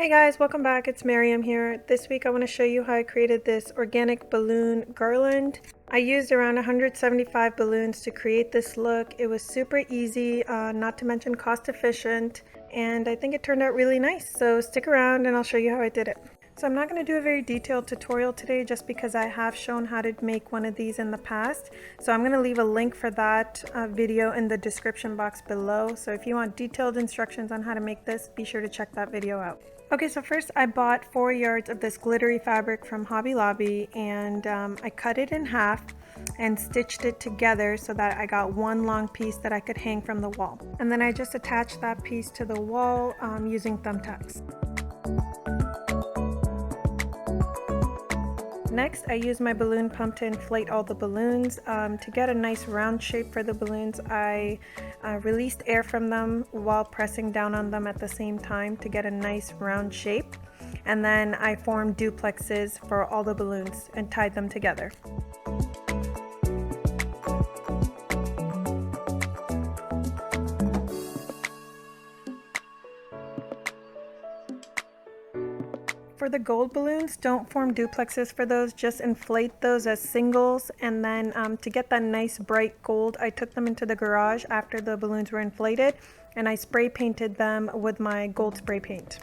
Hey guys, welcome back. It's Miriam here. This week I want to show you how I created this organic balloon garland. I used around 175 balloons to create this look. It was super easy, not to mention cost efficient, and I think it turned out really nice. So stick around and I'll show you how I did it. So I'm not going to do a very detailed tutorial today just because I have shown how to make one of these in the past. So I'm going to leave a link for that video in the description box below. So if you want detailed instructions on how to make this, be sure to check that video out. Okay, so first I bought 4 yards of this glittery fabric from Hobby Lobby, and I cut it in half and stitched it together so that I got one long piece that I could hang from the wall. And then I just attached that piece to the wall using thumbtacks. Next, I used my balloon pump to inflate all the balloons. To get a nice round shape for the balloons, I released air from them while pressing down on them at the same time to get a nice round shape. And then I formed duplexes for all the balloons and tied them together. For the gold balloons, don't form duplexes for those, just inflate those as singles, and then to get that nice bright gold, I took them into the garage after the balloons were inflated and I spray painted them with my gold spray paint.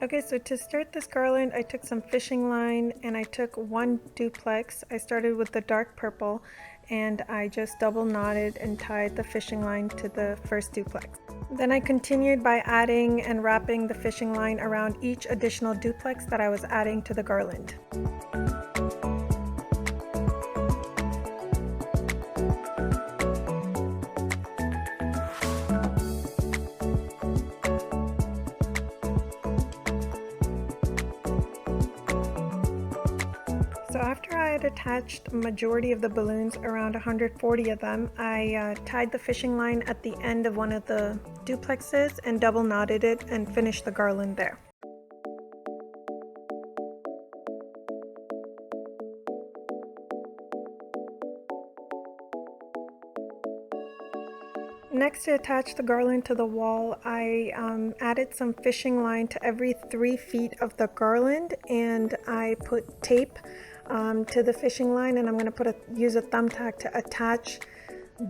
Okay, so to start this garland, I took some fishing line and I took one duplex. I started with the dark purple and I just double knotted and tied the fishing line to the first duplex. Then I continued by adding and wrapping the fishing line around each additional duplex that I was adding to the garland. So after I had attached majority of the balloons, around 140 of them, I tied the fishing line at the end of one of the duplexes and double knotted it and finished the garland there. Next, to attach the garland to the wall, I added some fishing line to every 3 feet of the garland, and I put tape to the fishing line, and I'm going to use a thumbtack to attach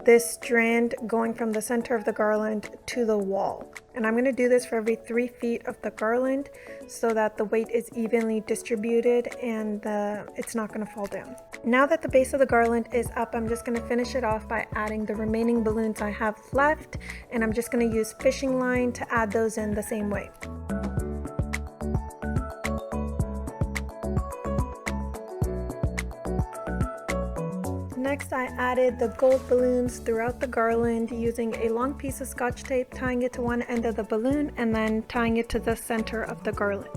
this strand going from the center of the garland to the wall. And I'm going to do this for every 3 feet of the garland so that the weight is evenly distributed and it's not going to fall down. Now that the base of the garland is up, I'm just going to finish it off by adding the remaining balloons I have left, and I'm just going to use fishing line to add those in the same way. Next, I added the gold balloons throughout the garland using a long piece of Scotch tape, tying it to one end of the balloon and then tying it to the center of the garland.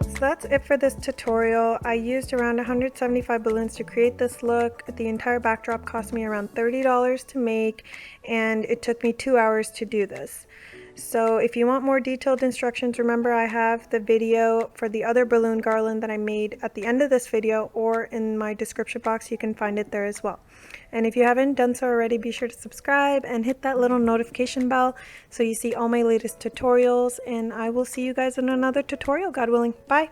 So that's it for this tutorial. I used around 175 balloons to create this look. The entire backdrop cost me around $30 to make, and it took me 2 hours to do this. So if you want more detailed instructions, remember I have the video for the other balloon garland that I made at the end of this video, or in my description box. You can find it there as well. And if you haven't done so already, be sure to subscribe and hit that little notification bell so you see all my latest tutorials, and I will see you guys in another tutorial, God willing. Bye!